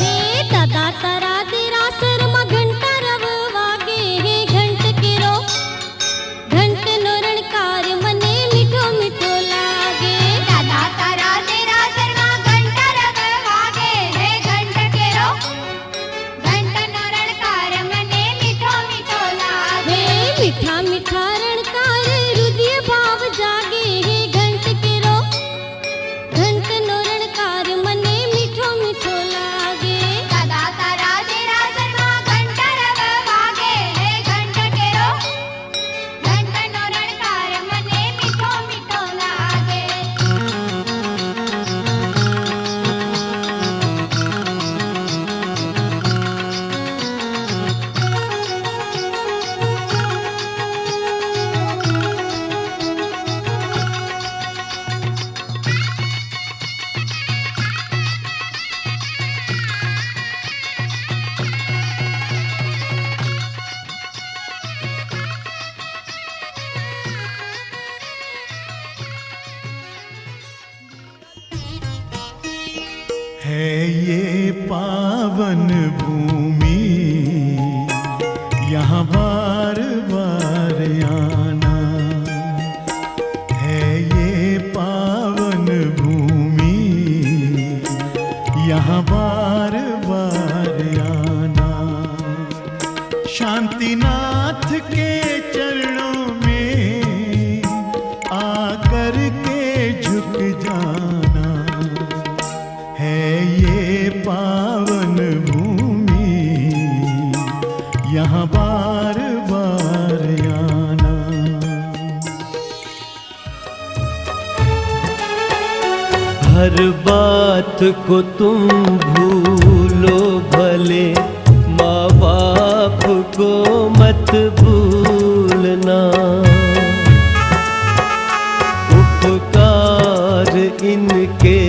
हे दादा तारा देरासर मा घंटा रव वागे हे घंट केरो घंट नो रणकार मने मीठो मीठो लागे। दादा तारा देरासर मा घंटा रव वागे हे घंट केरो घंट नो रणकार मने मीठो मीठो लागे। हे मीठा मीठा रणकार हृदय भाव जागे हे घंट केरो घंट नो रणकार मने मीठो मीठो लागे। दादा तारा देरासर मा घंटा रव वागे हे घंट केरो घंट नो रणकार मने मीठो मीठो लागे। है ये पावन भूमि, यहाँ बार बार आना। है ये पावन भूमि, यहाँ बार बार आना। शांतिनाथ के चरणों में आकर के झुक जाना। है ये पावन भूमि, यहाँ बार बार आना। हर बात को तुम भूलो भले, माँ बाप को मत भूलना। उपकार इनके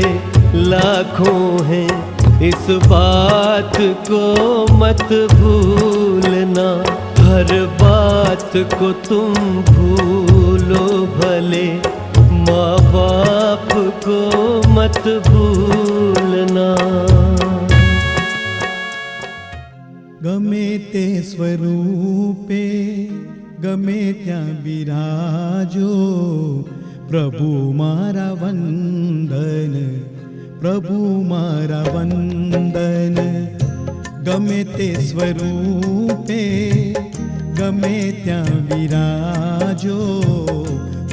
लाखों हैं, इस बात को मत भूलना। हर बात को तुम भूलो भले, माँ बाप को मत भूलना। गमे ते स्वरूपे गमे त्या बिराजो, प्रभु मारा वंदन, प्रभु मारा वंदन। गमे ते स्वरूपे गमे त्या विराजो,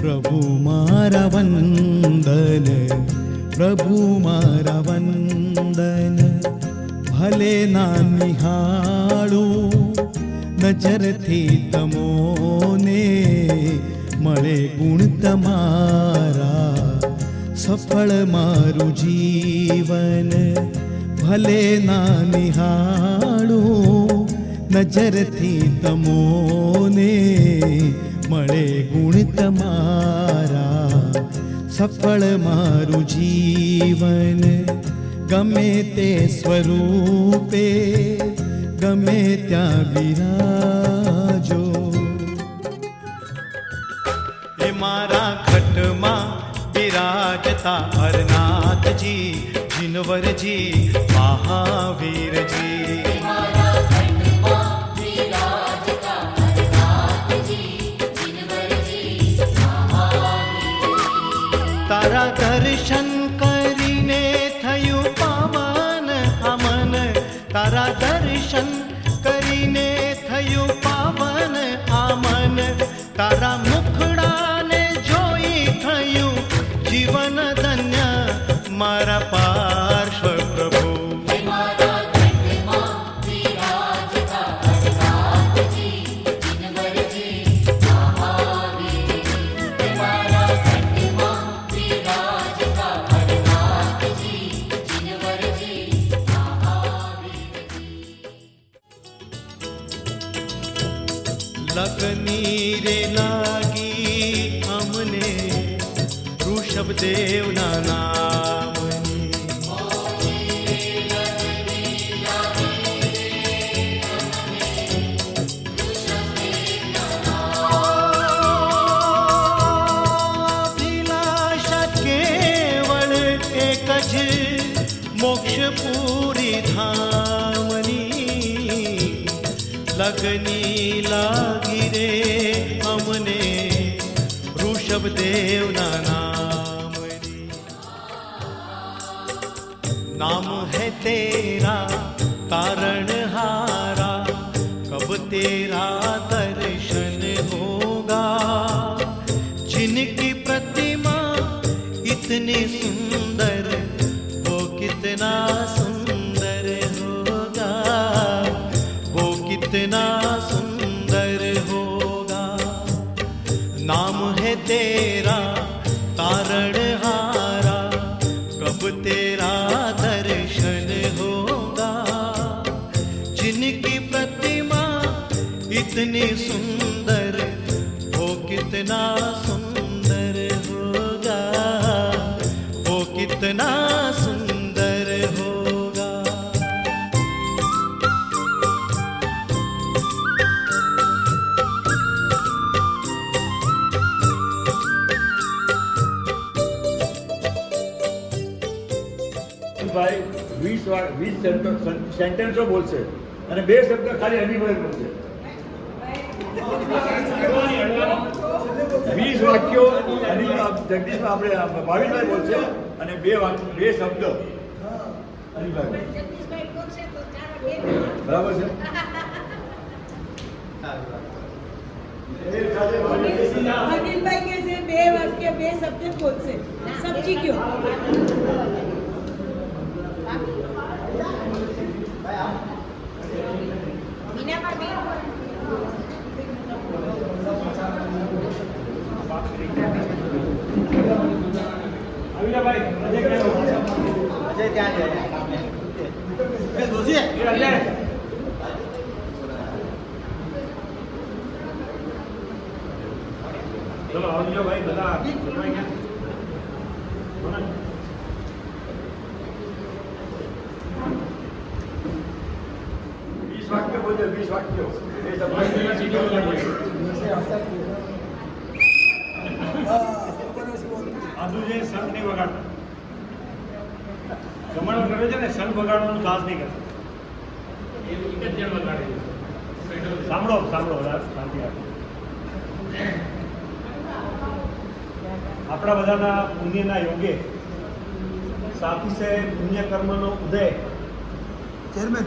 प्रभु मारा वंदन, प्रभु मारा वंदन। भले ना निहाळू नजरथी तमोने, मळे गुण तमारा सफल मारू जीवन। भले ना निहाळू नजरथी तमोने, मळे गुण तमारा सफल मारू जीवन। गमे ते स्वरूपे गमे त्या विराजो। हे मारा खटमा विराजता हरनाथ जी, जिनवर जी महावीर जी। तारा दर्शन करीने थयु पावन अमन, तारा दर्शन करीने थयु पावन आमन। तारा मुखडाने जोई थयु जीवन धन्य, मारा पार्श्व प्रभु। लगनी रे लागी अमने ऋषभदेव ना नामनी। अभिलाषा केवळ एकच, मोक्ष पूरी धामनी लगनी लागी रे अमने ऋषभदेव ना नामनी नाम है तेरा तारणहारा कब तेरा दर्शन होगा जिनकी प्रतिमा इतनी सुंदर वो कितना सुंदर होगा वो कितना सुंदर होगा नाम है तेरा तारणहारा कब तेरा दर्शन होगा जिनकी प्रतिमा इतनी सुंदर वो कितना सुंदर होगा वो कितना सुंदर होगा ભાઈ 20 સેન્ટેન્સો બોલશે અને 2 શબ્દ ખાલી હનીભાઈ બોલશે 20 વાક્યો જગદીશ આપણે ભાવિનભાઈ બોલશે અને 2 શબ્દ હનીભાઈ બરાબર છે અનિલભાઈ કે છે 2 વાક્ય 2 શબ્દ બોલશે સમજી ગયો ચલો આવજો ભાઈ બધા 20 વાક્ય બોલજો 20 વાક્યો આજુ જે સંત નહીં વગાડતા જમણો કરે છે ને સંત વગાડવાનું સાહસ નહીં કરતા સાંભળો સાંભળો શાંતિ રાખો આપણા બધાના પુણ્યના યોગે સાથી પુણ્ય કર્મનો ઉદય ચેરમેન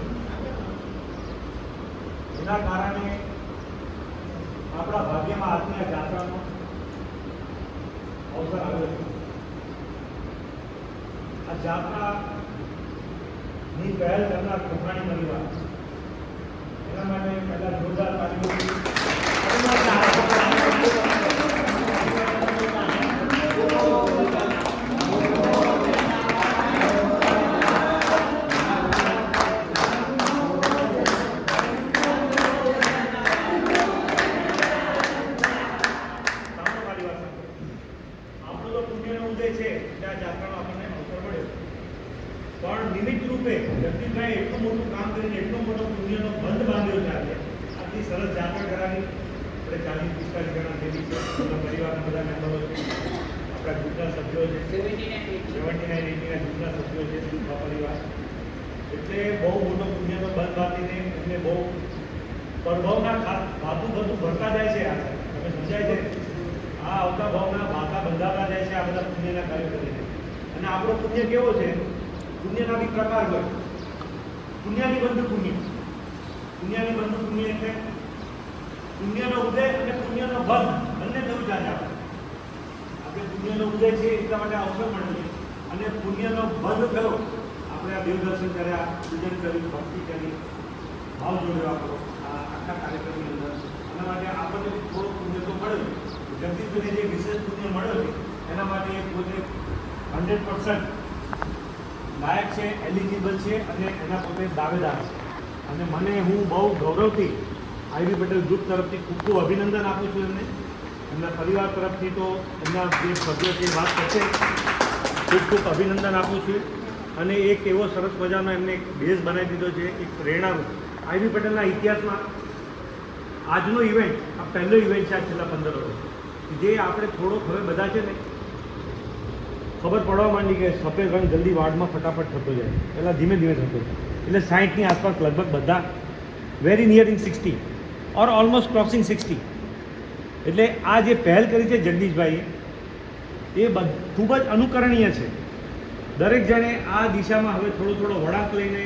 એના કારણે આપણા ભાગ્યમાં આજની આ જાત્રાનો અવસર આવ્યો છે આ જાત્રાની પહેલ કરનાર કોકરાણી પરિવાર એના માટે પહેલા જોરદાર તાલીમ પણ નિમિત્ત રૂપે જગદીશભાઈ એટલું મોટું કામ કરીને એટલો મોટો પુણ્યનો બંધ બાંધ્યો છે આજે આટલી સરસ જાત્રા કરાવી આપણે 40-45 જણા જેવી છે આપણા પરિવારના બધા મેમ્બરો છે આપણા જૂથના સભ્યો છે 79 જૂથના સભ્યો છે પરિવાર એટલે બહુ મોટો પુણ્યનો બંધ બાંધીને એમને બહુ પરભાવના ભાતું બધું ભરતા જાય છે આ તમે સમજાય છે આ આવતા ભાવના ભાતા બંધાતા જાય છે આ બધા પુણ્યના કાર્યો કરીને અને આપણો પુણ્ય કેવો છે પુણ્યના બી પ્રકાર હોય પુણ્યની બંધ પુણ્ય પુણ્યની બંધ પુણ્ય એટલે પુણ્યનો ઉદય અને પુણ્યનો બંધ બંને થયું જાય આપણે પુણ્યનો ઉદય છે એટલા માટે અવસર મળે છે અને પુણ્યનો બંધ થયો આપણે આ દેવદર્શન કર્યા પૂજન કર્યું ભક્તિ કરી ભાવ જોડ્યો આપણો આ આખા કાર્યક્રમની અંદર એના માટે આપણને થોડું પુણ્ય તો મળ્યું જગદીશભાઈને જે વિશેષ પુણ્ય મળ્યો છે એના માટે પોતે 100% લાયક છે એલિજિબલ છે અને એના પોતે દાવેદાર છે અને મને હું બહુ ગૌરવથી આઈવી પટેલ ગ્રુપ તરફથી ખૂબ ખૂબ અભિનંદન આપું છું એમને એમના પરિવાર તરફથી તો એમના જે સભ્યો છે વાત કરશે ખૂબ ખૂબ અભિનંદન આપું છું અને એક એવો સરસ મજાનો એમને એક બેઝ બનાવી દીધો છે એક પ્રેરણારૂપ આઈવી પટેલના ઇતિહાસમાં આજનો ઇવેન્ટ આ પહેલો ઇવેન્ટ છે આ છેલ્લા 15 વર્ષ જે આપણે થોડોક હવે બધા છે ને ખબર પડવા માંડી કે સફેદ રંગ જલ્દી વાળમાં ફટાફટ થતો જાય, પહેલાં ધીમે ધીમે થતો જાય. એટલે 60ની આસપાસ લગભગ બધા વેરી નિયરિંગ 60 ઓર ઓલમોસ્ટ ક્રોસિંગ 60. એટલે આ જે પહેલ કરી છે જગદીશભાઈએ એ ખૂબ જ અનુકરણીય છે. દરેક જણે આ દિશામાં હવે થોડો થોડો વળાંક લઈને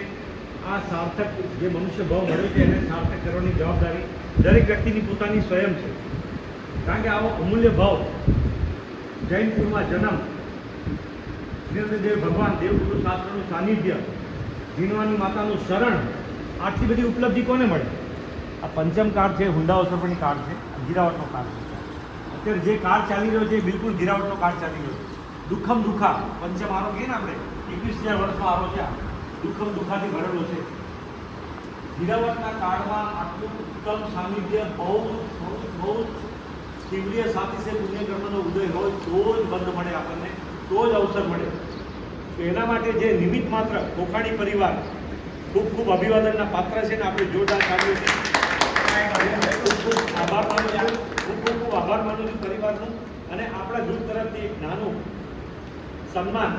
આ સાર્થક જે મનુષ્ય ભાવ મળ્યો છે એને સાર્થક કરવાની જવાબદારી દરેક વ્યક્તિની પોતાની સ્વયં છે. કારણ કે આવો અમૂલ્ય ભાવ, જૈન કુળમાં જન્મ, દેવ ભગવાન દેવગુરુ શાસ્ત્રનું સાનિધ્ય, જીનવાની માતાનું શરણ, આટલી બધી ઉપલબ્ધિ કોને મળે? આ પંચમ કાળ છે, હુંડાઓ સરપણી કાળ છે, ગિરાવટનો કાળ છે. અત્યારે જે કાળ ચાલી રહ્યો છે એ બિલકુલ ગિરાવટનો કાળ ચાલી રહ્યો છે. દુઃખમ દુઃખા પંચમ આરો કહીએ ને આપણે, 21,000 વર્ષનો આરો છે. દુઃખમ દુઃખાથી ભરેલો છે. ગિરાવટના કાળમાં આટલું ઉત્તમ સાનિધ્ય બહુ તીવ્ર સાથી છે. પુણ્યકર્મનો ઉદય હોય તો જ બંધ મળે આપણને, તો જ અવસર મળે. તો એના માટે જે નિમિત્ત માત્ર કોખાણી પરિવાર ખૂબ ખૂબ અભિવાદનના પાત્ર છે ને આપણે જોરદાર તાળીઓથી ખૂબ ખૂબ આભાર માનું છું. ખૂબ આભાર માનું છું પરિવારનો. અને આપણા જૂથ તરફથી એક નાનું સન્માન,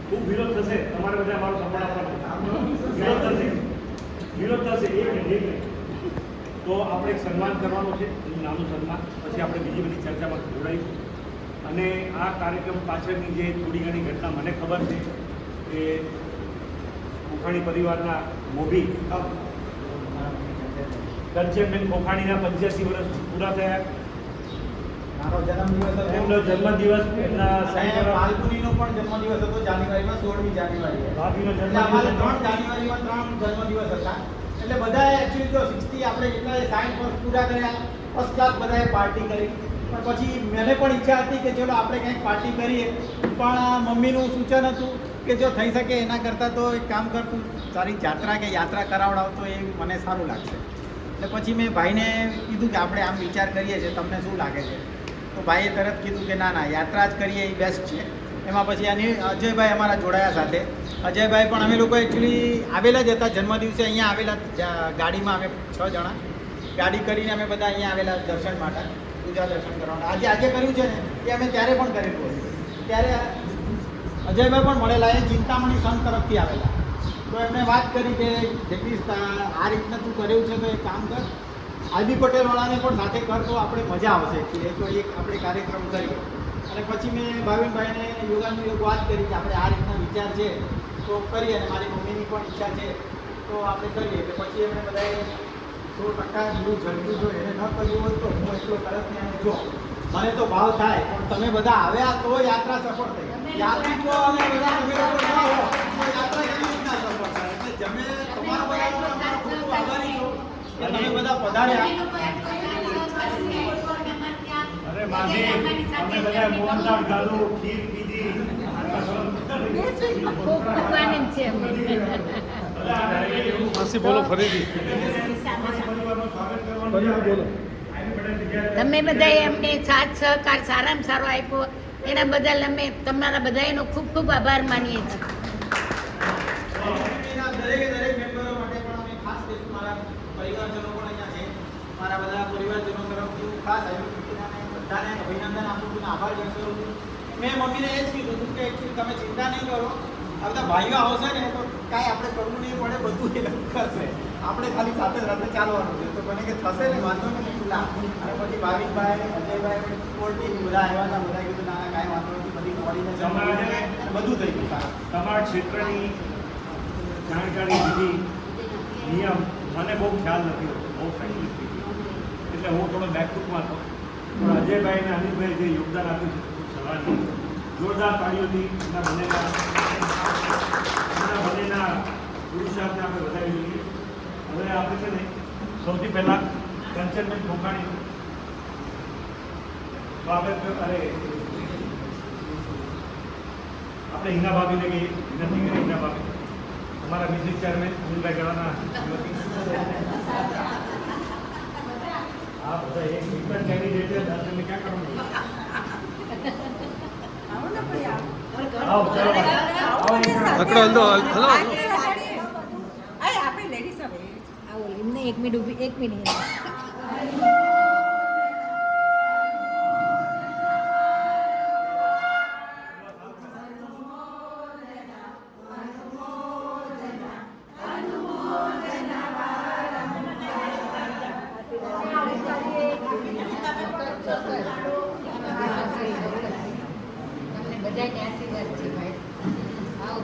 ખૂબ વિરોધ થશે તમારે બધા અમારો સન્માન આપવાનો વિરોધ થશે એક મિનિટ. તો આપણે એક સન્માન કરવાનું છે, નાનું સન્માન. પછી આપણે બીજી બધી ચર્ચામાં જોડાઈશું. અને આ કાર્યક્રમ પાછળની જે થોડી ઘણી ઘટના મને ખબર છે કે કોખાણી પરિવારના મોભી કંચનબેન કોખાણીના 85 વર્ષ પૂરા થયા. મારો જન્મદિવસ હતો. એમનો જન્મદિવસ એમના ફાલ્ગુનીનો પણ જન્મદિવસ હતો જાન્યુઆરીમાં, 16મી જાન્યુઆરીએ. ભાભીનો એટલે અમારે જન્મદિવસ 3 જાન્યુઆરીમાં 3 જન્મદિવસ હતા. એટલે બધાએ એકચ્યુઅલી જો 60 આપણે એટલા 60 વર્ષ પૂરા કર્યા, ફર્સ્ટ ક્લાસ બધાએ પાર્ટી કરી. પણ પછી મને પણ ઈચ્છા હતી કે ચલો આપણે કંઈક પાર્ટી કરીએ, પણ મમ્મીનું સૂચન હતું કે જો થઈ શકે એના કરતાં તો એક કામ કર, તું સારી યાત્રા કે યાત્રા કરાવડાવતો એ મને સારું લાગશે. એટલે પછી મેં ભાઈને કીધું કે આપણે આમ વિચાર કરીએ છીએ, તમને શું લાગે છે? તો ભાઈએ તરત કીધું કે ના યાત્રા જ કરીએ એ બેસ્ટ છે. એમાં પછી આની અજયભાઈ અમારા જોડાયા સાથે. અજયભાઈ પણ અમે લોકો એકચ્યુઅલી આવેલા જ હતા જન્મદિવસે, અહીંયા આવેલા ગાડીમાં અમે 6 જણા ગાડી કરીને અમે બધા અહીંયા આવેલા દર્શન માટે, પૂજા દર્શન કરવાના. આજે કર્યું છે ને એ અમે ત્યારે પણ કરેલું હતું. ત્યારે અજયભાઈ પણ મળેલા, એ ચિંતામણી સંઘ તરફથી આવેલા. તો એમણે વાત કરી કે જગદીશ આ રીતના તું કર્યું છે તો એક કામ કર, આરબી પટેલવાળાને પણ સાથે કર તો આપણે મજા આવશે. એ તો એક આપણે કાર્યક્રમ કરીએ. અને પછી મેં ભાવિનભાઈને યોગાનું યોગ વાત કરી કે આપણે આ રીતના વિચાર છે તો કરીએ, અને મારી મમ્મીની પણ ઈચ્છા છે તો આપણે કરીએ. એટલે પછી એમણે બધાએ 100% જેવું ઝડપ્યું જો એને ન કર્યું હોય તો હું એટલો તરત ને જો મને તો ભાવ થાય, પણ તમે બધા આવ્યા તો યાત્રા સફળ થઈ. યાત્રિકો અને બધા તમે લોકો ન હો તો યાત્રા કેવી રીતના સફળ થાય? એટલે તમે તમારા બધાનો અમારો ખૂબ ખૂબ આભારી છો કે તમે બધા પધાર્યા. અરે માસી, અમે બધા મોહનથાળ ખાધું, ખીર પીધી. ખૂબ ખૂબ આનંદ છે અમને. માસી બોલો ફરીથી. તમે બધાએ અમને સાથ સહકાર સારામાં સારો આપ્યો, એના બદલ અમે તમારા બધાનો ખૂબ ખૂબ આભાર માનીએ છીએ. દરેક મેમ્બરો માટે પણ અમે ખાસ કહીશું, મારા પરિવારજનો પણ અહીંયા છે, મારા બધા પરિવારજનો તરફથી હું ખાસ બધાને અભિનંદન આપું છું, આભાર વ્યક્ત કરું છું. મેં મમ્મીને એ જ કીધું હતું કે એકચ્યુઅલી તમે ચિંતા નહીં કરો, આ બધા ભાઈઓ આવશે ને તો કાંઈ આપણે કરવું નહીં પડે, બધું એ લોકો કરશે, આપણે ખાલી સાથે સાથે ચાલવાનું છે. તો મને કે થશે ને વાંધો નહીં ખુલ્લા. અને પછી ભાવિકભાઈ, અજયભાઈ, કોર્ટી બધા આવ્યા હતા, બધા કીધું ના કાંઈ વાંધો નથી, બધી કોર્ડિનેશન બધું થઈ ગયું સારું. તમારા ક્ષેત્રની જાણકારી દીધી, નિયમ મને બહુ ખ્યાલ નથી હોતો, બહુ ફ્રેન્કલી સ્પીકિંગ. એટલે હું થોડો બેકફૂટમાં હતો. પણ અજયભાઈ અને અનિલભાઈ જે યોગદાન આપ્યું છે ખૂબ સરાહનીય. જોરદાર તાળીઓથી એના બંનેના પુરુષાર્થને આપણે વધાવી જોઈએ. હવે આપણે છે ને સૌથી પહેલાં કંચનબેન કોખાણી સ્વાગત. અરે આપણે હિના ભાભીને કહીએ, વિનંતી કરીએ હિના ભાભી, हमारा म्यूजिक चेयरमैन अनिलભાઈ ગળાના आप बताइए एक मीटर कैंडिडेट है, दर्शन में क्या करूँगा? आओ चलो પકડો હલો હલો આપણે લેડીઝ હવે આવો એમને 1 મિનિટ ઊભી 1 મિનિટ.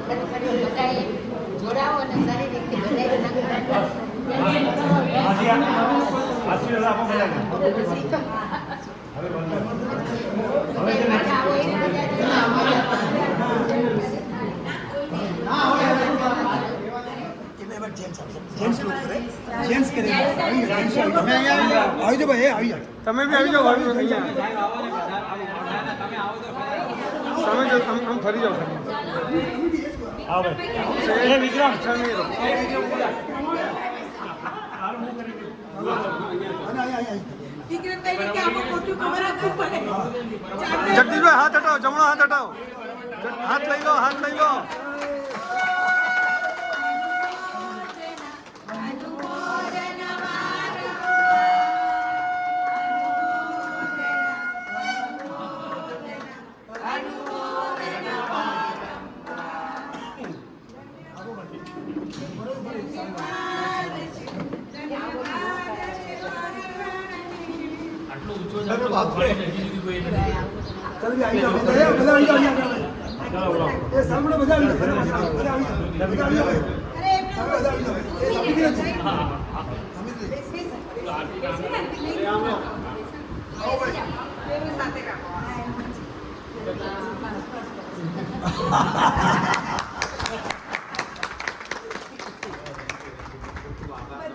બધાએ જોડાવો અને સારી રીતે બધાએ આશીર્વાદ આપો બધાને. હવે બંધ કરો. હવે છે ને તમે બી આવી જાઓ અહીંયા તમે જો આમ ફરી જાઓ હા ભાઈ. એ વિક્રમ સમીર વિક્રમભાઈને કે આમાં ખોટું ખબર આપવું પડે. જગદીશભાઈ હાથ હટાવો, જમણો હાથ હટાવો, હાથ લઈ લો, હાથ લઈ લો.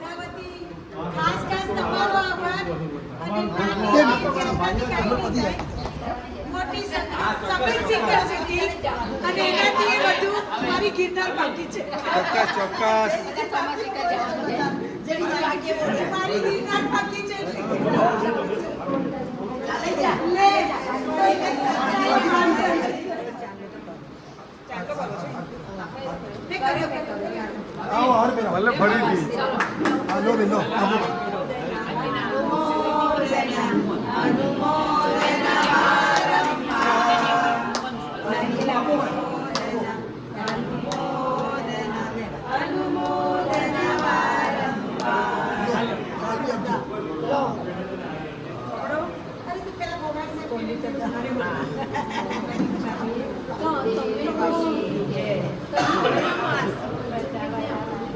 બધા વતી ખાસ તમારો આભાર. અને મોટી સફેદ શિખર છે અને એનાથી વધુ મારી ગિરનાર બાકી છે. ચોક્કસ મારી ગિરનાર બાકી છે. ભલે ફરીથી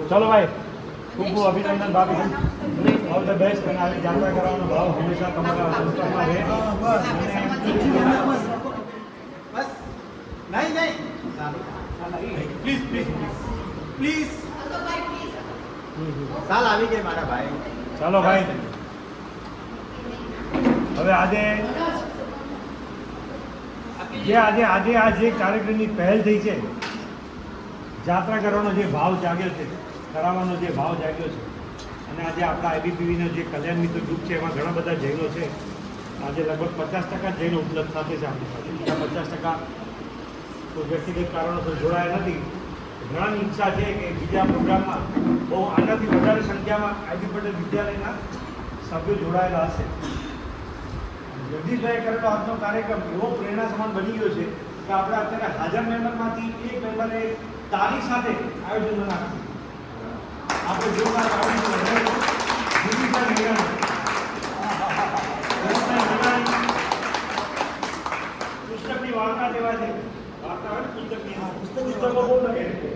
ચલો ભાઈ, ખૂબ ખૂબ અભિનંદન ભાભી. All the best. અને આવી જાત્રા કરવાનો ભાવ હંમેશા તમારા સંસ્કારમાં રહે. બસ નહીં નહીં પ્લીઝ પ્લીઝ પ્લીઝ સાલ આવી ગઈ મારા ભાઈ. ચાલો ભાઈ, હવે આજે આ જે કાર્યક્રમની પહેલ થઈ છે, જાત્રા કરવાનો જે ભાવ જાગ્યો છે, કરાવવાનો જે ભાવ જાગ્યો છે, અને આજે આપણા આઈબીપીવીનો જે કલ્યાણ મિત્ર ગ્રુપ છે એમાં ઘણા બધા જૈનો છે. આજે લગભગ 50% જૈનો ઉપલબ્ધ સાથે છે આપણી પાસે. બીજા 50% કોઈ વ્યક્તિગત કારણોસર જોડાયા નથી. ઘણાની ઈચ્છા છે કે બીજા પ્રોગ્રામમાં બહુ આનાથી વધારે સંખ્યામાં આઈબી પટેલ વિદ્યાલયના સભ્યો જોડાયેલા હશે. જગદીશભાઈ કરેલો આજનો કાર્યક્રમ એવો પ્રેરણા સમાન બની ગયો છે કે આપણે અત્યારે હાજર મેમ્બરમાંથી એક મેમ્બરે તારીખ સાથે આયોજન બનાવ્યું. આપણે જોરદાર પુસ્તકની વાર્તા લેવા છે. વાર્તા હોય પુસ્તકો બહુ લખે છે.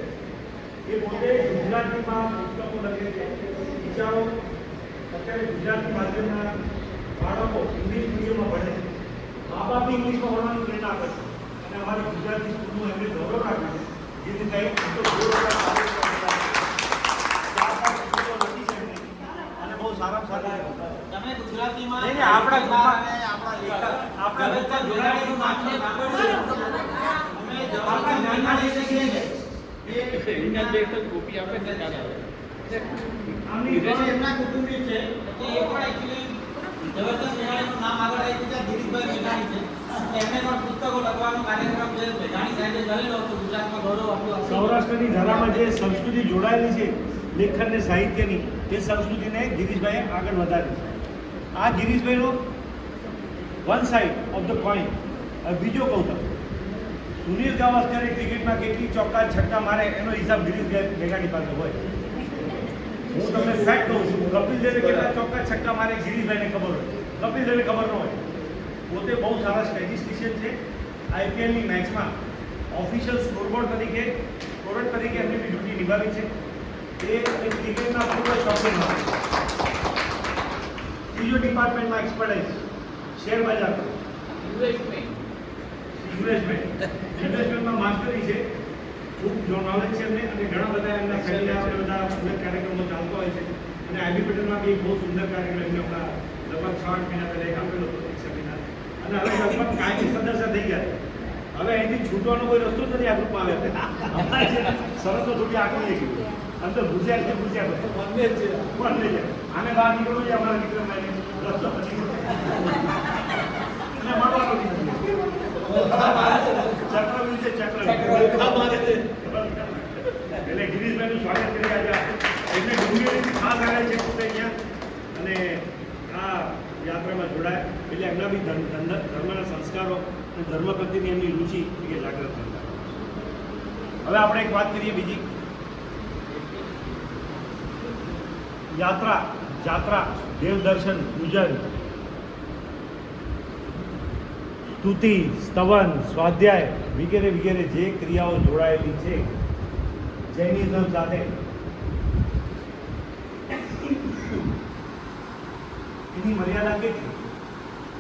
એ પોતે ગુજરાતીમાં પુસ્તકો લખે છે. વિચારો અત્યારે ગુજરાતી માધ્યમના બાળકો ઇંગ્લિશ મીડિયમમાં ભણે છે. મા બાપ ઇંગ્લિશમાં ભણવાની પ્રેરણા આપે છે. અને અમારી ગુજરાતી સ્કૂલનું એમને ગૌરવ રાખે છે. જેથી કંઈ અને બહુ સારા સારા તમે ગુજરાતીમાં નહીં, આપણા આપણા લેખક આપણા બધા જોડાયેલું માધ્યમ એમના કુટુંબી છે કે એ પણ એકચ્યુઅલી જબરદસ્ત મેઘાણીનું નામ આગળ આવી છે. ગિરીશભાઈ મેઘાણી છે. એમને પણ પુસ્તકો લખવાનો કાર્યક્રમ જે મેઘાણી સાહેબે કરેલો હતો ગુજરાતમાં ગૌરવ આપ્યું. સૌરાષ્ટ્રની ધારામાં જે સંસ્કૃતિ જોડાયેલી છે લેખન અને સાહિત્યની, એ સંસ્કૃતિને ગિરીશભાઈએ આગળ વધારી છે. આ ગિરીશભાઈનો one side of the coin. બીજો કહું તો સુનિલ ગાવસ્કરે ક્રિકેટમાં કેટલી ચોક્કા છક્કા મારે એનો હિસાબ ગિરીશભાઈ મેઘાણી પાસે હોય. હું તમને ફેક્ટ કહું છું, કપિલ દેવે કેટલા ચોક્કા છક્કા મારે ગિરીશભાઈને ખબર હોય, કપિલ દેવે ખબર ન હોય. પોતે બહુ સારા સ્ટેટિસ્ટિશિયન છે. આઈપીએલની મેચમાં ઓફિશિયલ સ્કોરબોર્ડ તરીકે સ્ટુડન્ટ તરીકે એમની બી ડ્યુટી નિભાવી છે એ અને ક્રિકેટના પૂર્વ શોખીનમાં ત્રીજો ડિપાર્ટમેન્ટમાં એક્સપર્ટાઇઝ શેર બજાર ઇન્વેસ્ટમેન્ટમાં માસ્ટરી છે, ખૂબ જો નોલેજ છે એમને અને ઘણા બધા એમના ફેમિલી બધા સુંદર કાર્યક્રમો ચાલતો હોય છે અને આઈબીપીટલમાં બી બહુ સુંદર કાર્યક્રમ એમને હમણાં લગભગ 6 મહિના પહેલાં એક આપેલો હતો એક સેમિનાર અને હવે લગભગ કાયમી સદસ્ય થઈ ગયા. હવે અહીંથી છૂટવાનો કોઈ રસ્તો જ નથી આ ગ્રુપમાં આવ્યા. સરસ તો થોડી આગળ લઈ ગયું અંદર ભૂસ્યા છે આને બહાર નીકળવું છે અમારા વિક્રમભાઈને રસ્તો પછી અને મળવાનો ચક્રવ્યૂહ છે ચક્રવ્યૂહ એટલે ગિરીશભાઈનું સ્વાગત કરી આજે એટલે ડુંગળી ખાસ આવે છે પોતે અહીંયા અને આ યાત્રામાં જોડાય એટલે એમના બી ધર્મના સંસ્કારો અને ધર્મ પ્રત્યેની એમની રુચિ એ જાગૃત કરતા. હવે આપણે એક વાત કરીએ બીજી જાત્રા દેવદર્શન પૂજન સ્તુતિ સ્તવન સ્વાધ્યાય વગેરે વગેરે જે ક્રિયાઓ જોડાયેલી છે જૈનિઝમ સાથે એની મર્યાદા કેટલી?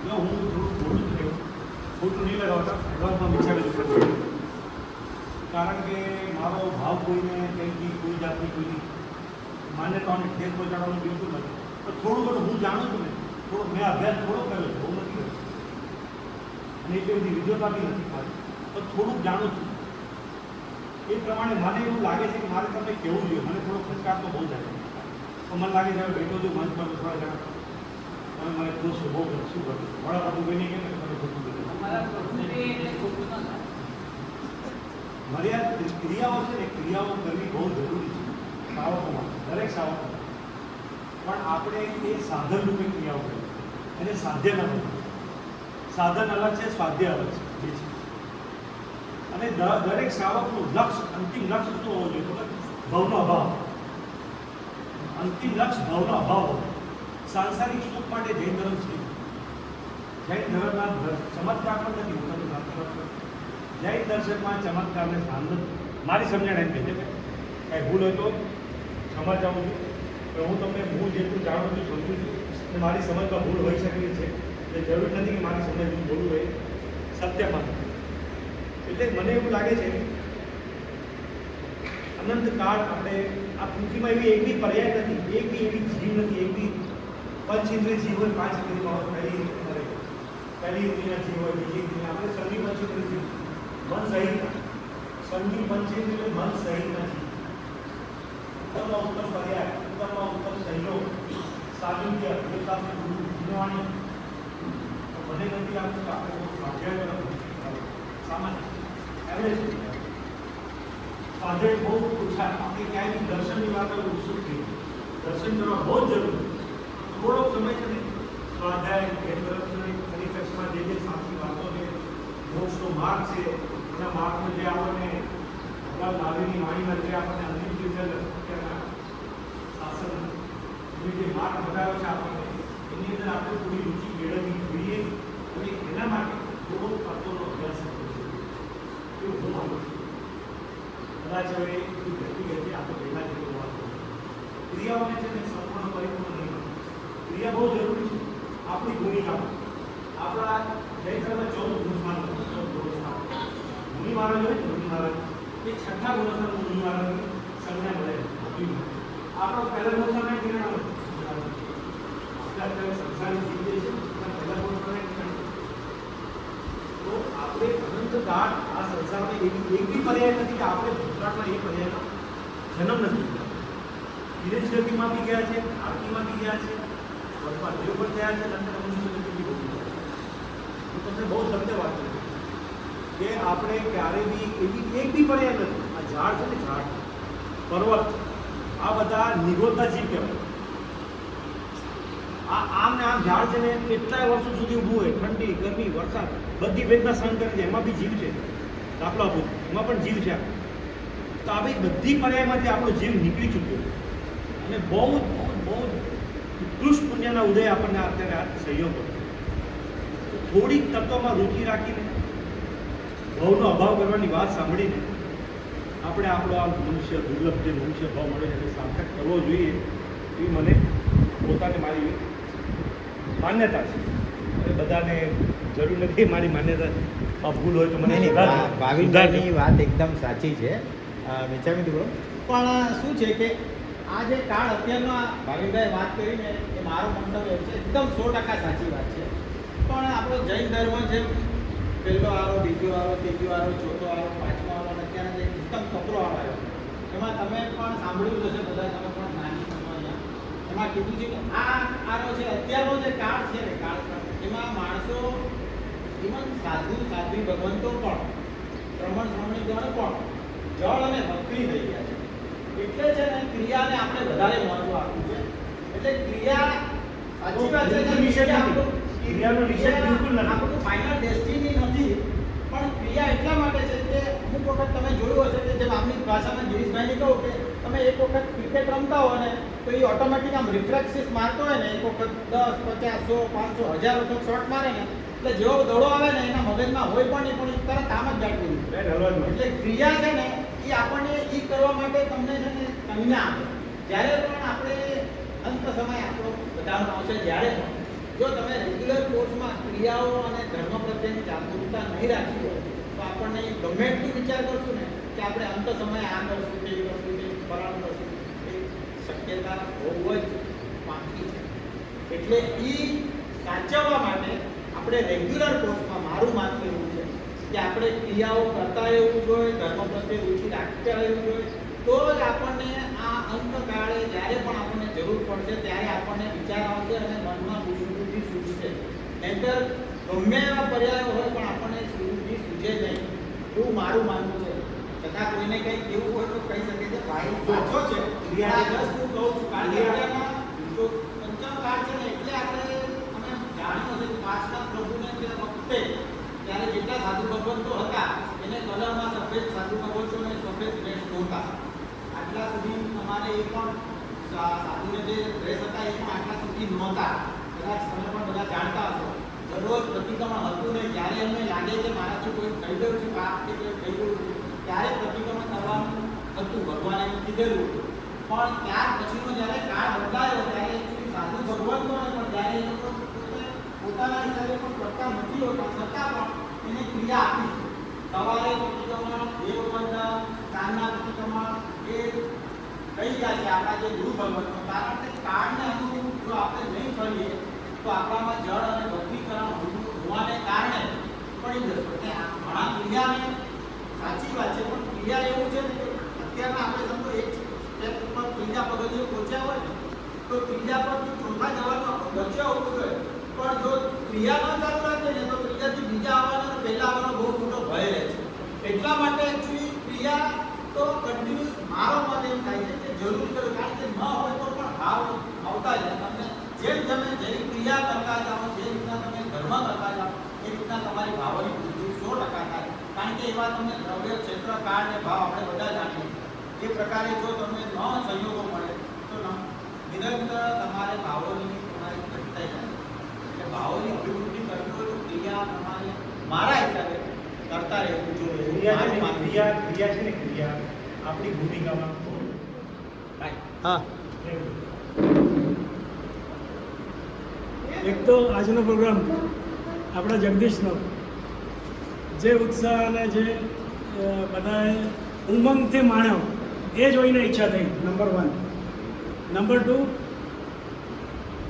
જો હું થોડું બોલું જ રહ્યું ખોટું નહીં લગાવતા એડવાન્સમાં વિચારેલું છે કારણ કે મારો ભાવ કોઈને કંઈક કોઈ જાતની કોઈની માન્યતાઓને ઠેસ પહોંચાડવાનું બિલકુલ નથી. તો થોડું ઘણું હું જાણું છું ને થોડું મેં અભ્યાસ થોડો કર્યો છે, બહુ નથી કર્યો અને એટલી બધી વિદ્વતા બી નથી ખાતી, તો થોડુંક જાણું છું. એ પ્રમાણે મને એવું લાગે છે કે મારે તમને કહેવું જોઈએ. મને થોડો ખચકાટ તો બહુ જાય તો મને લાગે છે હવે બેઠો છું મંચ પર થોડા જણા તમે મને ખુશ બહુ શું કરું વડા બધું બની કે તમે ખોટું બધું મર્યાદિત ક્રિયાઓ છે ને ક્રિયાઓ કરવી બહુ જરૂરી છે શ્રાવકોમાં, દરેક શ્રાવકો. પણ આપણે એ સાધન રૂપે ક્રિયાઓ કરીએ એને સાધ્ય ન બને. સાધન અલગ છે, સ્વાધ્ય અલગ છે, બે છે. અને દરેક શ્રાવકનું લક્ષ્ય અંતિમ લક્ષ્ય શું હોવો જોઈએ? ભવનો અભાવ. અંતિમ લક્ષ્ય ભવનો અભાવ હોય. સાંસારિક સુખ માટે જૈન ધર્મ છે. જૈન ધર્મના ચમત્કાર પણ નથી હોતા. જૈન દર્શનમાં ચમત્કારને સ્થાન નથી. મારી સમજણ એમ કહે છે કાંઈ ભૂલ હોય તો ક્ષમા ચાહું છું. પણ હું તમને હું જેટલું જાણું છું સમજું છું અને મારી સમજમાં ભૂલ હોઈ શકેલી છે. એટલે જરૂર નથી કે મારી સમજનું બોલવું હોય સત્યમાં. એટલે મને એવું લાગે છે અનંતકાળ આપણે આ પૃથ્વીમાં એવી એક બી પર્યાય નથી, એક બી એવી જીવ નથી, એક બી પંચેન્દ્રિય જીવ હોય, 5 ઇન્દ્રિય પહેલી ઇન્દ્રિયના જીવ હોય, બીજી ઇન્દ્રિય આપણે સંગી પંચેન્દ્રિય જીવ મન સહિત સંગી પંચેન્દ્રિય મન સહિતના જીવ. ઉત્તમમાં ઉત્તમ પર્યાય, ઉત્તમમાં ઉત્તમ સહયોગ, સાયુજ્ય, જીવવાણી મને નથી લાગતું કે આપણે બહુ સ્વાધ્યાય સામાન્ય એવરેજ સ્વાધ્યાય બહુ ઓછા. આપણે ક્યાંય દર્શનની વાત ઉત્સુક થઈ દર્શન કરવા બહુ જ જરૂરી. થોડોક સમય છે ને સ્વાધ્યાય પરિપ્રેક્ષમાં જે સાચી વાતો છે, મોક્ષનો માર્ગ છે, એના માર્ગનો જે આપણને ભગવાન મહાવીરની વાણીમાં જે આપણને અંતિમ શાસન જે માર્ગ બતાવ્યો છે આપણને એની અંદર આપણે થોડી રુચિ મેળવવી જોઈએ અને એના માટે થોડો તત્વનો અભ્યાસ કરવો જોઈએ એવું હું માનું છું. કદાચ હવે એટલી ઘટી ગઈ છે આપણે પહેલાં જેટલું વાત કરીએ ક્રિયાઓને છે ને સંપૂર્ણ પરિપૂર્ણ નહીં મળે. ક્રિયા બહુ જરૂરી છે આપણી ભૂમિકામાં. આપણા જૈન ધર્મમાં 14 ગુણસ્થાન મુનિ મહારાજ હોય મુનિ મહારાજ એ 6થા ગુણસ્થાન મુનિ મહારાજની સંજ્ઞા મળે. આપણો પહેલા ગુણસ્થાન કિરણ અત્યારે સંસારી જીવીએ છીએ પહેલા ગુણસ્થાન તો આપણે અનંતકાળ આ સંસારમાં એવી એક બી પર્યાય નથી કે આપણે ગુજરાતમાં એ પર્યાયનો જન્મ નથી. ધીરેજ ગતિમાં બી ગયા છે, આરતીમાં બી ગયા છે, વર્તમાન દેવ પણ ગયા છે, નંતર મનુષ્ય ગતિ બી બહુ ગયા છે. હું તમને બહુ સત્ય વાત કરું કે આપણે ક્યારે બી એવી એક બી પર્યાય નથી. આ ઝાડ છે ને ઝાડ, પર્વત, આ બધા નિરોધતા જીવ કહેવાય. આમ ને આમ ઝાડ છે ને કેટલાય વર્ષો સુધી ઊભું હોય, ઠંડી ગરમી વરસાદ બધી વેદના સહન કરે છે, એમાં બી જીવ છે. દાખલો આપું એમાં પણ જીવ છે. તો આ બધી પર્યાયમાંથી આપણો જીવ નીકળી ચૂક્યો અને બહુ જ બહુ જ ઉત્કૃષ્ટ પુણ્યના ઉદય આપણને અત્યારે આ સહયોગ થોડીક તત્વમાં રુચિ રાખીને ભવનો અભાવ કરવાની વાત સાંભળીને આપણે આપણો આ મનુષ્ય દુર્લભ જે મનુષ્ય ભાવ મળે છે એને સાર્થક કરવો જોઈએ એવી મને પોતાને મારી માન્યતા છે. અને બધાને જરૂર નથી મારી માન્યતા ભૂલ હોય તો મને ભાવિનભાઈની વાત એકદમ સાચી છે મિચ્છામી દુક્કડમ. પણ શું છે કે આ જે કાળ અત્યારનો ભાવિનભાઈ વાત કરીને એ મારો મંતવ્ય છે એકદમ 100% સાચી વાત છે. પણ આપણો જૈન ધર્મ છે પહેલો આરો, બીજો આરો, ત્રીજો આરો, ચોથો આરો, પાંચમો આરો અને અત્યારે જે એકદમ કપરો આવ્યો એમાં તમે પણ સાંભળ્યું હશે બધા, તમે પણ નાની સમય એમાં કીધું છે કે આ આરો છે અત્યારનો જે કાળ છે ને કાળ એમાં માણસો ઇવન સાધ્વી ભગવંતો પણ શ્રમણીગણ પણ જળ અને ભક્તિ થઈ ગયા છે. એટલે છે ને ક્રિયાને આપણે વધારે મહત્વ આપવું છે. એટલે ક્રિયા સાચી વાત છે કે ક્રિયાનો નિષેધ બિલકુલ નથી. આપણું ફાઇનલ ડેસ્ટિની નથી, પણ ક્રિયા એટલા માટે છે કે અમુક વખત તમે જોયું હશે કે જેમ આપણી ભાષામાં ગિરીશભાઈને કહું કે તમે એક વખત ક્રિકેટ રમતા હો ને તો એ ઓટોમેટિક આમ રિફ્લેક્સિસ મારતો હોય ને એક વખત 10, 50, 100, 500, 1000 વખત શોટ મારે ને એટલે જેવો દડો આવે ને એના મગજમાં હોય પણ નહીં, પણ તરત આમ જ બેઠું. એટલે ક્રિયા છે ને એ આપણને એ કરવા માટે તમને છે ને સંજ્ઞા આપે. જ્યારે પણ આપણે અંત સમય આપણો બધાનો આવશે, જ્યારે પણ જો તમે રેગ્યુલર કોર્સમાં ક્રિયાઓ અને ધર્મ પ્રત્યેની જાગૃતતા નહીં રાખી હોય તો આપણને ગમે એટલું વિચાર કરશું ને કે આપણે અંત સમયે આ કરશું, તે કરશું, તે ફરાળ કરશું, એ શક્યતા બહુ જ પાકી છે. એટલે એ સાચવવા માટે આપણે રેગ્યુલર કોર્સમાં મારું માનવું એવું છે કે આપણે ક્રિયાઓ કરતા રહેવું જોઈએ, ધર્મ પ્રત્યે રુચિ રાખતા રહેવું જોઈએ. તો જ આપણને આ અંતકાળે જ્યારે પણ આપણને જરૂર પડશે ત્યારે આપણને વિચાર આવશે અને મનમાં સુબુદ્ધિ સૂઝશે. નહીંતર ગમે એવા પર્યાયો હોય પણ આપણને સુબુદ્ધિ સૂઝે નહીં, એવું મારું માનવું છે. છતાં કોઈને કંઈ કેવું હોય તો કહી શકે છે ભાઈ સાચો છે. જસ્ટ હું કહું છું કારણ કે અત્યારના જો પંચમ કાળ છે ને એટલે આપણે અમે જાણ્યું હશે કે પાંચના પ્રભુને જે વખતે ત્યારે જેટલા સાધુ ભગવંતો હતા એને કલરમાં સફેદ સાધુ ભગવંતો અને સફેદ ડ્રેસ નહોતા. આટલા સુધી અમારે એ પણ સાધુને જે ડ્રેસ હતા એ પણ આટલા સુધી નહોતા. કદાચ તમે પણ બધા જાણતા હશો. દરરોજ પ્રતિક્રમણ હતું ને જ્યારે એમને લાગે કે મારાથી કોઈ થઈ ગયું છે, પાપ કે કોઈ થઈ ગયું છે ત્યારે પ્રતિક્રમણ કરવાનું હતું, ભગવાને એમ કીધેલું હતું. પણ ત્યાર પછીનો જ્યારે કાળ બદલાયો ત્યારે સાધુ ભગવંતોને પણ જ્યારે એ લોકો પોતાના હિસાબે પણ કરતા નથી હોતા છતાં પણ એને ક્રિયા આપી છે. સવારે પ્રતિક્રમણ, દેવબંધ, સાંજના પ્રતિક્રમણ એ થઈ ગયા છે આપણા જે ગુરુ ભગવંતો. કારણ કે કાળને અનુરૂપ જો આપણે નહીં કરીએ તો આપણામાં જળ અને ભક્તિકરણ હોવાને કારણે પડી જશે. એટલે ઘણા ક્રિયાને સાચી વાત છે, પણ ક્રિયા એવું છે ને કે અત્યારના આપણે સમજો એક સ્ટેપ ઉપર ત્રીજા પગથિયે પહોંચ્યા હોય ને તો ત્રીજા પરથી ચોથા જવાનું આપણું લક્ષ્ય હોવું જોઈએ. પણ જો ક્રિયા ન ચાલુ રાખે ને તો ત્રીજાથી બીજા આવવાનો પહેલા આવવાનો બહુ મોટો ભય રહે છે. એટલા માટે એકચ્યુઅલી ક્રિયા તો કન્ટિન્યુઅસ મારો મત એમ થાય છે કે જરૂર કરો, કારણ કે ન હોય તો પણ ભાવ આવતા જાય. તમને જેમ તમે જેની ક્રિયા કરતા જાઓ, જે રીતના તમે ધર્મ કરતા જાઓ એ રીતના તમારી ભાવોની વૃદ્ધિ 100% થાય. કારણ કે એવા તમને દ્રવ્ય, ક્ષેત્ર, કાળ અને ભાવ આપણે બધા જાણીએ છીએ. એ પ્રકારે જો તમને ન સંયોગો મળે તો નિરંતર તમારે ભાવોની તમારી ઘટતા જાય. એટલે ભાવોની અભિવૃદ્ધિ કરવી હોય તો ક્રિયા પ્રમાણે મારા હિસાબે કરતા રહેવું જોઈએ. ક્રિયા છે ને ક્રિયા આપણી ભૂમિકામાં હા એક તો આજનો પ્રોગ્રામ આપણા જગદીશનો જે ઉત્સાહ અને જે બધાએ ઉમંગથી માણ્યો એ જોઈને ઈચ્છા થઈ, નંબર 1. નંબર 2,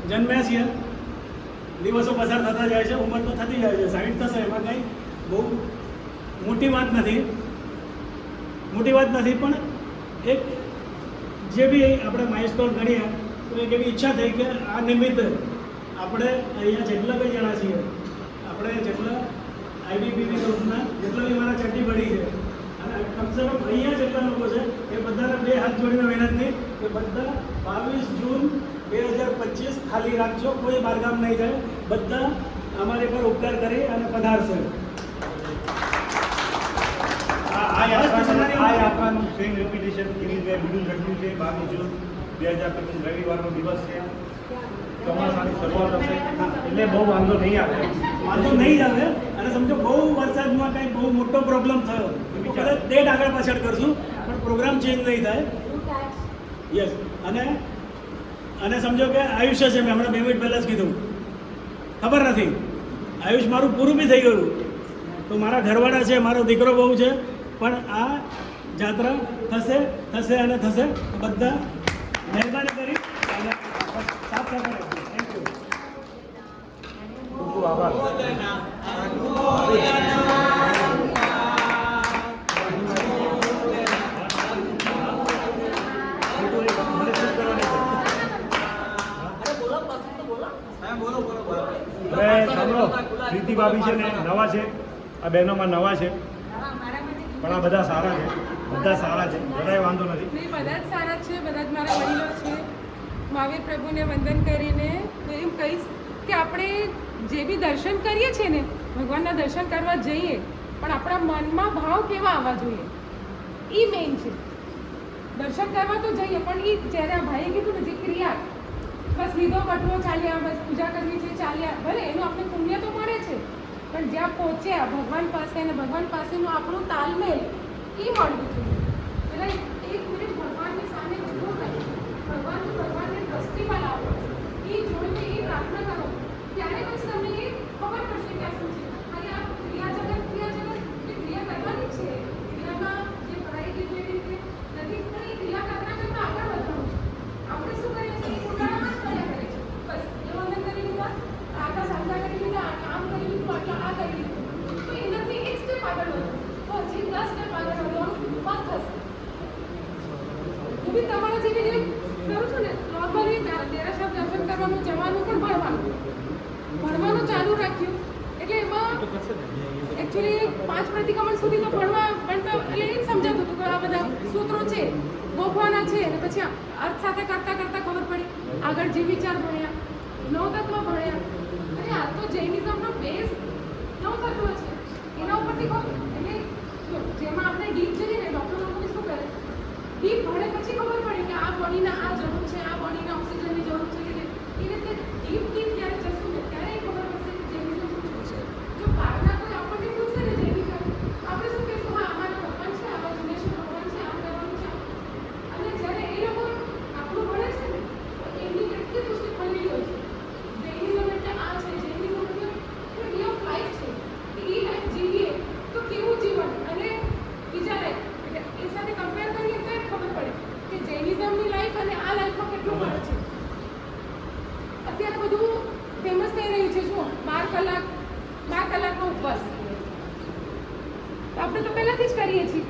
જન્મ્યા છીએ, દિવસો પસાર થતા જાય છે, ઉંમર તો થતી જાય છે, 60 થશે, એમાં કંઈ બહુ મોટી વાત નથી. પણ એક જે બી આપણે માઇલસ્ટોન ગણીએ તો એક એવી ઈચ્છા થઈ કે આ નિમિત્તે આપણે અહીંયા જેટલા બી જણા છીએ, આપણે જેટલા આઈબીપીવી ગ્રુપના જેટલા બી મારા ચડ્ડી પડી છે અને કમસે કમ અહીંયા જેટલા લોકો છે એ બધાને 2 હાથ જોડીને વિનંતી કે બધા 22 જૂન 2025 ખાલી રાખજો, કોઈ બારગામ નહીં જાય, બધા અમારી પર ઉપકાર કરી અને પધારશે. આ યાત્રાનું સ્વિંગ રિપિટેશન કિરીટભાઈ વિડુલ રખ્યું છે. 22 જૂન 2025 રવિવારનો દિવસ છે. ચોમાસાની શરૂઆત હશે એટલે બહુ વાંધો નહીં આવે. અને સમજો બહુ વરસાદમાં કંઈ બહુ મોટો પ્રોબ્લેમ થયો તો કદાચ ડેટ આગળ પાછળ કરશું, પણ પ્રોગ્રામ ચેન્જ નહીં થાય. યસ. અને સમજો કે આયુષ્ય છે, મેં હમણાં 2 મિનિટ પહેલાં જ કીધું, ખબર નથી આયુષ મારું પૂરું બી થઈ ગયું, તો મારા ઘરવાળા છે, મારો દીકરો બહુ છે, પણ આ જાત્રા થશે અને થશે. બધા મહેરબાની કરી અને સાથ સહકાર આપજો. Thank you. ખૂબ ખૂબ આભાર. હવે સાંભળો, પ્રીતિ ભાભી છે ને નવા છે, આ બહેનોમાં નવા છે, પણ આ બધા સારા છે, જરાય વાંધો નથી. નહીં, બધા જ સારા છે, બધા જ મારા વડીલો છે. મહાવીર પ્રભુને વંદન કરીને હું એમ કહીશ કે આપણે જે બી દર્શન કરીએ છીએ ને, ભગવાનના દર્શન કરવા જઈએ, પણ આપણા મનમાં ભાવ કેવા આવવા જોઈએ, એ મેઇન છે. દર્શન કરવા તો જઈએ, પણ એ જ્યારે આ ભાઈએ કીધું ને, જે ક્રિયા, બસ લીધો કટવો ચાલ્યા, બસ પૂજા કરવી છે ચાલ્યા, ભલે એનું આપણે પુણ્ય તો મળે છે, પણ જ્યાં પહોંચ્યા ભગવાન પાસે અને ભગવાન પાસેનું આપણું તાલમેલ એ મળવું જોઈએ. એટલે 1 મિનિટ ભગવાનની સામે ઊભું રહી, ભગવાનની દ્રષ્ટિમાં લાવો, એ જોઈને એ પ્રાર્થના કરો, ત્યારે પછી તમને એ ખબર પડશે કે આ શું છે. અને આ ક્રિયા એ ક્રિયા કરવાની છે, ક્રિયામાં જે પઢાઈ કીધું એવી રીતે નથી, પણ એ ક્રિયા કરતાં આગળ વધવાનું છે. આપણે શું કરીએ છીએ, એ ઉડાડામાં જ કર્યા કરીએ છીએ, બસ એ વંદન કરી લીધા, આખા સાંધા કરી લીધા, કામ કરી લીધું, આટલા આ કરી લીધું, તો એનાથી 1 સ્ટેપ આગળ વધો, તો હજી 10 સ્ટેપ આગળ વધવાનું બંધ થશે. હું બી તમારા જેવી જેમ કરું છું ને, નોર્મલી દેરાસર દર્શન કરવાનું, જવાનું, પણ ભણવાનું ચાલુ રાખ્યું. એટલે એમાં એકચ્યુઅલી 5 પ્રતિક્રમણ સુધી તો ભણતા એટલે એ જ સમજાતું હતું કે આ બધા સૂત્રો છે, ગોખવાના છે, અને પછી અર્થ સાથે કરતાં ખબર પડી. આગળ જીવ વિચાર ભણ્યા, 9 તત્વ ભણ્યા, અને આ તો જૈનિઝમનો બેઝ 9 તત્વ છે, એના ઉપરથી એટલે જેમાં આપણે ડીપ જઈએ ને, ડૉક્ટર લોકો શું કરે, ડીપ ભણે પછી ખબર પડે કે આ બોડીને આ જરૂર છે, આ બોડીને ઓક્સિજનની જરૂર છે, કે એ રીતે ડીપ જ્યારે જશું ને, ત્યારે એ ખબર પડશે કે જૈનિઝમ શું છે. જો બહારના કોઈ આપણને પૂછશે ને જૈનિઝમ, આપણે શું કહીશું, હા અમારા ભગવાન છે, આ બાજુ ભગવાન છે, આમ કરવાનું છે. અને જ્યારે એ લોકો આપણું ભણે છે ને, તો એમની કેટલી પુસ્તક બનેલી હોય છે. જૈનિઝમ એટલે આ છે, જૈનિઝમ એટલે વે ઓફ લાઈફ છે, કે એ લાઈફ જીવીએ તો કેવું જીવન, અને બીજા લાઈફ એટલે એ સાથે કમ્પેર કરીએ તો ખબર પડે કે જૈનિઝમની લાઈફ અને આ લાઈફમાં કેટલો ફરક છે. અત્યારે બધું ફેમસ થઈ રહ્યું છે, શું 12 કલાકનો ઉપવાસ, આપણે તો પહેલાથી જ કરીએ છીએ.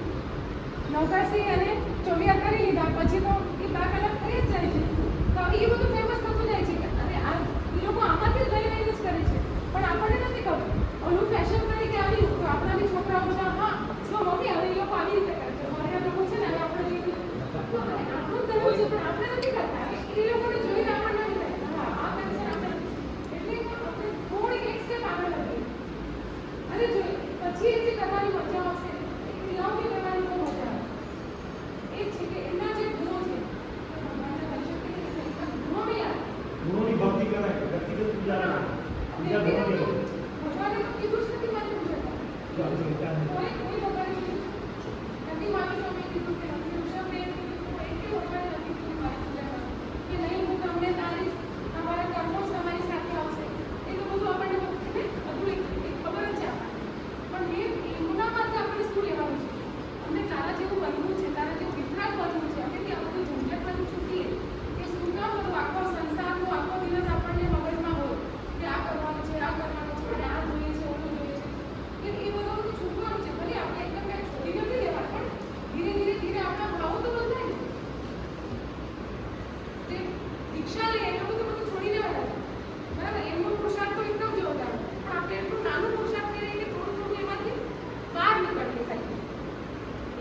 નવકાશી અને ચોવિયાર કરી લીધા પછી તો એ 12 કલાક થઈ જ જાય છે. તો એ બધું ફેમસ થતું જાય છે, અને આ એ લોકો આમાંથી જ લઈને જ કરે છે, પણ આપણને નથી ખબર. ઓલું ફેશન તરીકે આવ્યું તો આપણા બી છોકરાઓ બધા હા તો મમ્મી હવે એ લોકો આવી રીતે કરે છે, મારા લોકો છે ને હવે આપણે આપણું ધર્મ છે, પણ આપણે નથી કરતા. એ લોકોને જોઈને આપણને નથી થાય, હા આ કરે છે આપણે, એટલે આપણે થોડી 1 સ્ટેપ આગળ વધીએ અને જોઈએ પછી એ જે કરવાની મજા આવશે, એ ક્રિયાઓ બી કરવાની બહુ મજા આવે. એ છે કે એમના જે ગુણો છે, ભગવાનના દર્શન કરીને ગુણો બી આવે, ગુણોની ભક્તિ કરાય, વ્યક્તિગત પૂજા ના ભગવાને તો કીધું જ નથી મારે પૂજા કોઈ ભગવાને નથી મારું સ્વામી કીધું કે નથી ઋષભે એટલી ભગવાને નથી કીધું મારી પૂજા કરો કે નહીં હું તમને તારીશ, તમારા કર્મો તમારી સાથે આવશે. એ તો બધું આપણને બધું ખબર જ છે આપણને, પણ એમના માટે આપણે શું લેવાનું છે, અમને તારા જેવું બનવું છે, તારા જેવું વિતરાગ બનવું છે, અમે ત્યાં બધું ઝંઝટમાંથી છૂટીએ કે શું કામ બધું આખો સંસારનો આખો દિવસ આપણને મગજમાં હોય કે આ કરવાનું છે, અને આ જોઈએ છે, ઓલું જોઈએ છે, કે એ બધું છૂટવાનું છે. ભલે આપણે એકદમ કંઈ છોડી નથી દેવા, પણ ધીરે આપણા ભાવો તો બદલાય ને. જે દીક્ષા લે એ બધું છોડી દેવા, બરાબર, એમનો પુરુષાર્થ તો એકદમ જોરદાર, પણ આપણે એટલું નાનું પુરુષાર્થ કરીએ કે થોડું એમાંથી બહાર નીકળીએ થાય,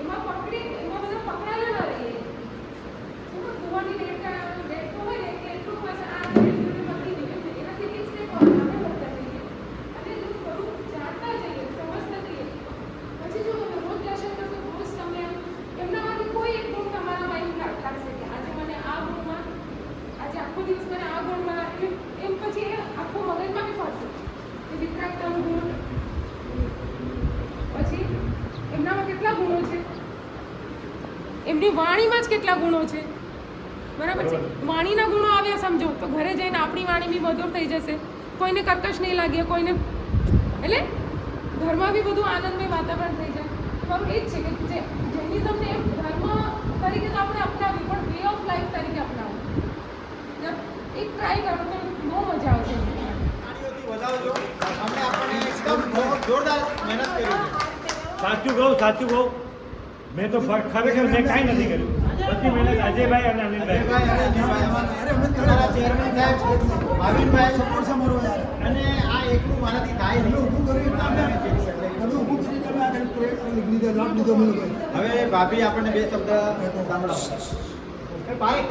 એમાં બધા પકડાયેલા ન રહીએ. કુવાની ડેટ તો હોય ને કે એટલું બસ આ પકડી દઈએ, એનાથી 1 સ્ટેપ આગળ વધતા જઈએ અને થોડું જાણતા જઈએ, સમજતા જઈએ. પછી જો તમે રોજ દર્શન કરશો, રોજ તમે એમનામાંથી કોઈ એક ગુણ તમારા માઇન્ડ લાગશે કે આજે મને આ ગુણમાં, આજે આખો દિવસ મને આ ગુણમાં, એમ પછી એ આખો મગજમાં બી ફરશે કે વિતરાગતાનો ગુણ. પછી એમનામાં કેટલા ગુણો છે, એમની વાણીમાં જ કેટલા ગુણો છે, બરાબર છે. વાણીના ગુણો આવ્યા સમજો તો ઘરે જઈને આપણી વાણી બી મધુર થઈ જશે, કોઈને કર્કશ નહીં લાગે, કોઈને એટલે ઘરમાં બી બધું આનંદમય વાતાવરણ થઈ જાય. તો એ જ છે કે જે જૈનિઝમને એમ ધર્મ તરીકે તો આપણે અપનાવી, પણ વે ઓફ લાઈફ તરીકે અપનાવો. એક ટ્રાય કરો તો બહુ મજા આવશે. તાળીઓથી વધાવજો. અમને આપણને એકદમ જોરદાર મહેનત કરી છે. સાચું કહું મેં તો ખરેખર મેં કાંઈ નથી કર્યું. બધી મહેનત અજયભાઈ અને અનિલભાઈ. અમારા ચેરમેન સાહેબ ભાવિનભાઈ અને આ એકલું મારાથી થાય નહીં. હવે ભાભી આપણને બે શબ્દ સાંભળાવો. ભાઈ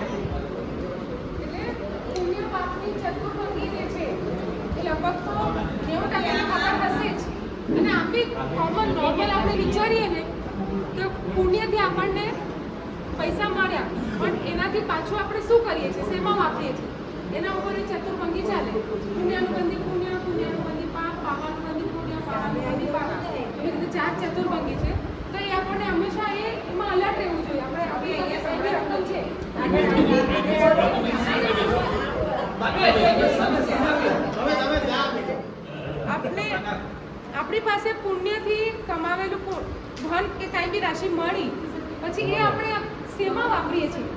એટલે પુણ્ય પાપની ચતુર્ભંગી જે છે એ લગભગ તો 90% ખબર હશે જ. અને આમ બી કોમન નોર્મલ આપણે વિચારીએ ને તો પુણ્યથી આપણને પૈસા મળ્યા, પણ એનાથી પાછું આપણે શું કરીએ છીએ, શેમાં વાપરીએ છીએ, એના ઉપર એ ચતુર્ભંગી ચાલે. પુણ્યાનુબંધી પુણ્ય, પુણ્યાનુબંધી પાપ, પાપાનુબંધી પુણ્ય, પાપાનુબંધી પાપ, એવી રીતે 4 ચતુર્ભંગી છે. તો એ આપણને હંમેશા એમાં અલર્ટ રહેવું જોઈએ. આપણે એવી રકમ છે આપણે આપણી પાસે પુણ્યથી કમાવેલું ધન કે કાંઈ બી રાશિ મળી પછી એ આપણે શેમાં વાપરીએ છીએ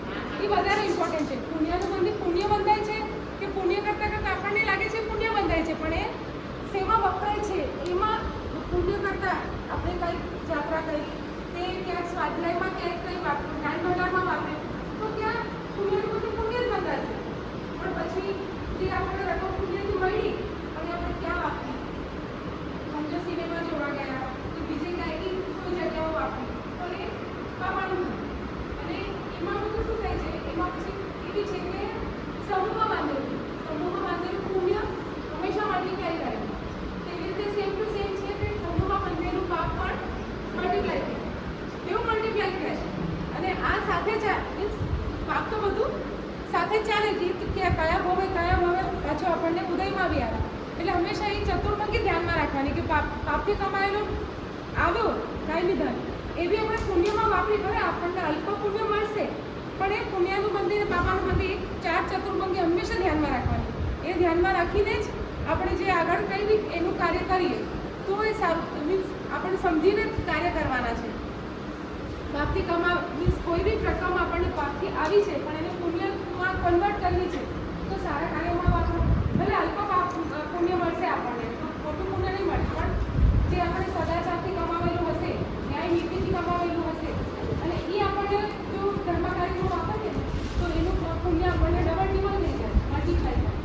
એ વધારે ઇમ્પોર્ટન્ટ છે. પુણ્યાનુબંધી પુણ્ય બંધાય છે કે પુણ્ય કરતાં કરતાં આપણને લાગે છે પુણ્ય બંધાય છે, પણ એ શેમાં વપરાય છે એમાં પુણ્ય કરતાં આપણે કંઈક યાત્રા કરી, તે ક્યાંક સ્વાધ્યાયમાં ક્યાંક કંઈ વાપરું, જ્ઞાન ભંડારમાં વાપરે તો ત્યાં પુણ્યાનુબંધી પુણ્ય જ બંધાશે. પણ પછી જે આપણે રકમ પુણ્યથી મળી અને આપણે ક્યાં વાપરી, સમજો સિનેમા જોવા ગયા કે બીજે કાંઈ કોઈ જગ્યાઓ વાપરી તો એ પાવાનું. અને એમાં બધું શું થાય છે, એમાં પછી એવી છે કે સમૂહમાં બાંધેલું પુણ્ય હંમેશા મલ્ટીપ્લાય કરે. તેવી રીતે સેમ ટુ સેમ છે કે સમૂહમાં બંધેલું પાપ પણ મલ્ટીપ્લાય થાય, એવું મલ્ટીપ્લાય થાય. અને આ સાથે જ મીન્સ પાપ તો બધું સાથે જ ચાલે છે કે કયા ભાવે પાછો આપણને ઉદયમાં બી આવે. એટલે હંમેશા એ ચતુર્ભંગી ધ્યાનમાં રાખવાની કે પાપથી કમાયેલો આવ્યો કાંઈ બી ધન એ બી આપણે પુણ્યમાં વાપરી કરે, આપણને અલ્પ પુણ્ય મળશે પણ એ પુણ્યાનુબંધી અને પાપાનુબંધી 4 ચતુર્ભંગી હંમેશા ધ્યાનમાં રાખવાની. એ ધ્યાનમાં રાખીને જ આપણે જે આગળ કંઈ બી એનું કાર્ય કરીએ તો એ સારું મીન્સ આપણે સમજીને જ કાર્ય કરવાના છે. પાપથી મીન્સ કોઈ બી રકમ આપણને પાપથી આવી છે પણ એને પુણ્યમાં કન્વર્ટ કરવી છે તો સારા કાર્યોમાં વાપરો. ભલે અલ્પ પુણ્ય મળશે આપણને, ખોટું પુણ્ય નહીં મળે, પણ જે આપણે સદાચારથી કમાવેલું હશે, ન્યાય નીતિથી કમાવેલું હશે અને એ આપણને જો ધર્મ કાર્યમાં વાપરીએ તો એનું પુણ્ય આપણને ડબલ ડિબલ થઈ જાય, મલ્ટીપ્લાય થાય.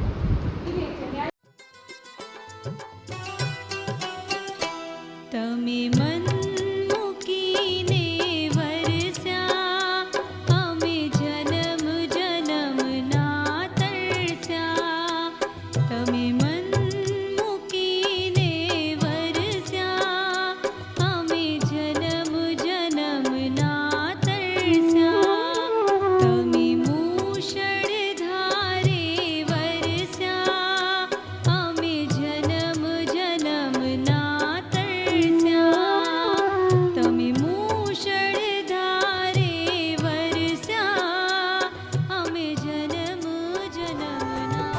એ એક છે ન્યાય. તમે મન મૂકીને વરસ્યા, અમે જન્મ જન્મના તરસ્યા. તમે મન મૂકીને વરસ્યા, અમે જન્મ જન્મના તરસ્યા. તમે મૂષળધારે વરસ્યા, અમે જન્મ જન્મના તરસ્યા. તમે મૂષળધારે વરસ્યા, અમે જન્મ જન્મના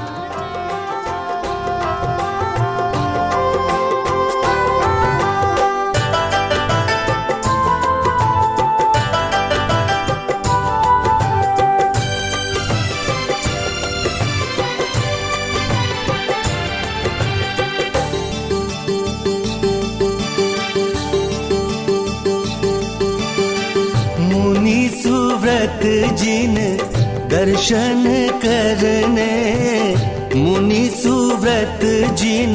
मुनि सुव्रत जिन दर्शन करने, मुनि सुव्रत जिन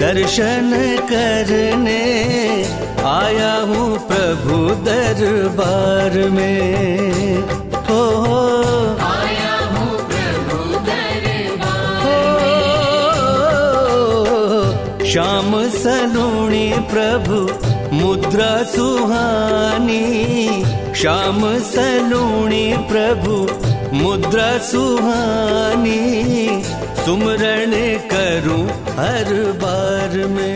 दर्शन करने, आया हूँ प्रभु दरबार में. हो आया हूँ प्रभु दरबार में. श्याम सलूणी प्रभु मुद्रा सुहानी, श्याम सलूणी प्रभु मुद्रा सुहानी. सुमरण करूं हर बार में.